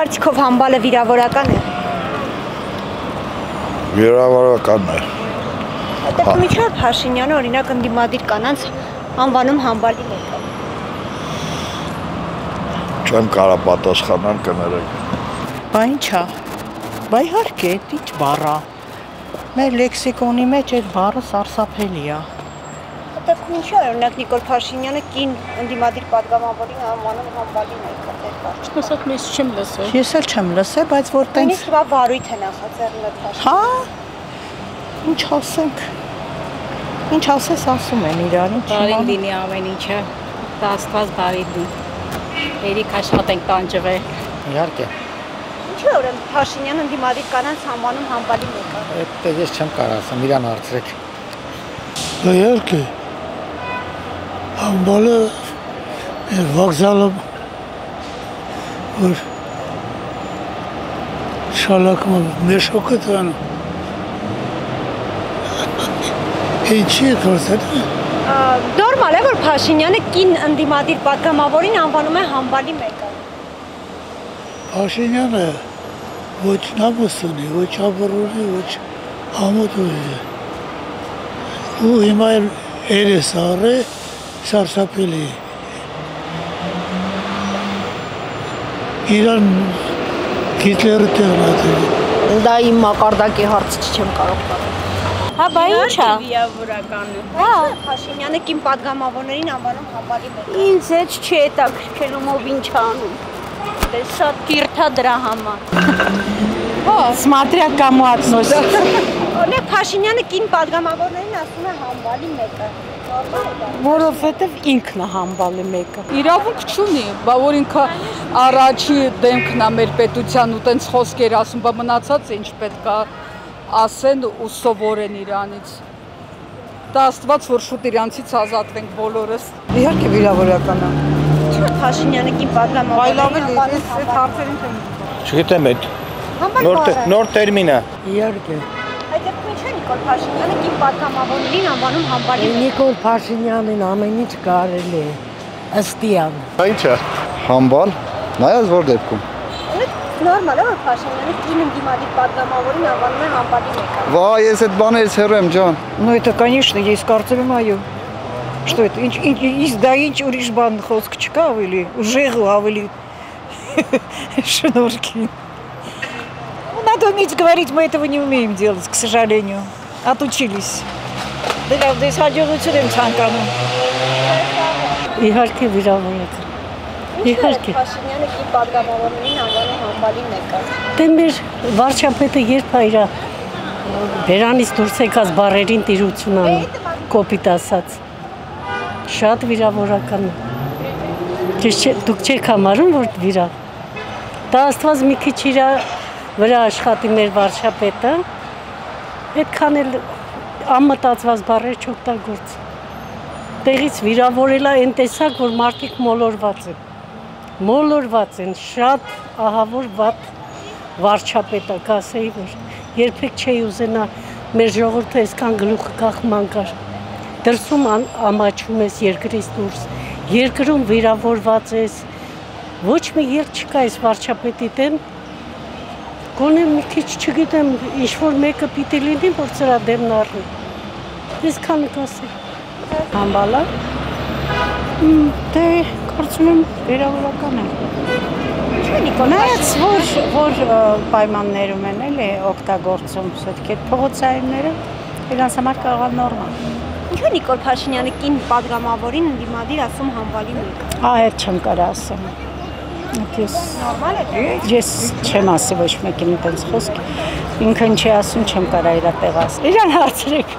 կարծիքով համբալը վիրավորական է։ Վիրավորական է։ Այդտեղ միջով Փաշինյանը օրինակ ընդդիմադիր կանանց անվանում համբալի մեկը։ Չեմ կարող պատասխանել, կներեք։ Բա ինչա։ Բա իհարկե, ինչ բառ է։ Մեր լեքսիկոնի մեջ այդ բառը սարսափելի է։ Այդտեղ ինչի օրինակ Նիկոլ Փաշինյանը կին ընդդիմադիր պատգամավորին անվանում համբալի մեկը։ Ասած մեզ չեմ լսել։ Ես էլ չեմ լսել, բայց որ տենց Նույնիսկ հիմա վարույթ է նախաձեռնել Փաշինյանը։ Հա։ Ինչ ասենք։ Ինչ ասես ասում են իրար, ինչ։ Բարին լինի ամեն ինչը։ Դա Աստված բարի լինի։ Երիք աշխատենք տանջվել։ Իհարկե։ Ինչի ուրեմն Փաշինյանը ընդդիմադիր կանանց անվանում համբալի մեկը։ Այդ ես չեմ կարող ասեմ, իրան հարցրեք։ Իհարկե։ Համբալը վокзալը որ շալակը մեշոկը տանում։ Ինչի է խոսել։ Նորմալ է, որ Փաշինյանը կին ընդդիմադիր պատգամավորին անվանում է համբալի մեկը։ Փաշինյանը ոչ նամուս ունի, ոչ ապրունի, ոչ ամոթ ունի։ Ու հիմա երես առը սարսափելի։ Իրան Հիտլերը տեղնատել։ Դա իմ մակարդակի հարցը չեմ կարող տալ։ Հա, բա ի՞նչ է։ Վիրավորականը։ Հա, Փաշինյանը կին պատգամավորներին անվանում համբալի մեկը։ Ինձ հետ չի հետաքրքրում ով ինչ անում։ Դե շատ կիրթա դրա համար։ Смотря кому относится։ Օրինակ Փաշինյանը կին պատգամավորներին ասում է համբալի մեկը։ Որովհետև ինքն է համբալի մեկը։ Իրավունք չունի, բա որ ինքը առաջի դեմքն է մեր պետության ու տենց խոսքեր ասում, բա մնացած ինչ պետք է ասեն ու սովորեն իրանից։ Դա Աստված, որ շուտ իրանցից ազատվենք բոլորս։ Իհարկե վիրավորական է։ Ինչու է Փաշինյանը կին պատգամավորներին անվանում հարցերին չեմ։ Չգիտեմ այդ համբալի։ նոր տերմին է։ Իհարկե։ Այդ դեպքում ինչու է Նիկոլ Փաշինյանը կին պատգամավորներին անվանում համբալի մեկը։ Նիկոլ Փաշինյանին ամեն ինչ կարելի է ըստիան։ Ինչ է։ Համբալ, նայած որ դեպքում։ Նորմալ է, որ Փաշինյանը կին ընդդիմադիր պատգամավորին անվանում է համբալի մեկը։ Վա, ես այդ բաներից հեռու եմ, ջան։ Ну это, конечно, есть կարծում եմ այո։ Что это? Ինչ դա ինչ ուրիշ բան խոսք չկա ավելի, ուժեղ ու ավելի շնորհքին։ Надо уметь говорить, мы этого не умеем делать, к сожалению. Отучились. Դե լավ, դες հաջողություն եմ ցանկանում։ Իհարկե վիրավորական։ Իհարկե։ Փաշինյանը կին պատգամավորներին անվանում համբալի մեկը։ Դե մեր վարչապետը երբ է իր բերանից դուրս եկած բարերին տիրություն անում, կոպիտ ասած։ Շատ վիրավորական է։ Դուք չեք համարում, որ վիրա։ Դա Աստված մի քիչ իր վրա աշխատի մեր վարչապետը, այդքան էլ անմտածված բառեր չօգտագործ։ Տեղից վիրավորել է այն տեսակ, որ մարդիկ մոլորված են, շատ ահավոր վատ վարչապետ է, կասեի, որ երբեք չի ուզենա մեր ժողովուրդը այսքան գլուխը կախման կար։ Դրսում ամաչում ես երկրից դուրս, երկրում վիրավորված ես, ոչ մի ելք չկա այս վարչապետի դեմ, գոնե մի քիչ չգիտեմ, ինչ-որ մեկը պիտի լինի, որ սրա դեմն առնի։ Այսքանը կասեմ։ Համբալը։ Դե կարծում եմ վիրավորական է։ Ինչու է Նիկոլ Նայած որ պայմաններում են էլի օգտագործում, սոտքի փողոցայինները, իրանց համար կարող է նորմալ։ Ինչու է Նիկոլ Փաշինյանը կին պատգամավորին ընդդիմադիր ասում համբալի մեկը։ Այդ չեմ կարող ասեմ։ Նորմալ է։ Ես չեմ ասի ոչ մեկին այդպես խոսք, ինքն չի ասում, չեմ կարող իր տեղ ասել։ Իրան հարցրեք։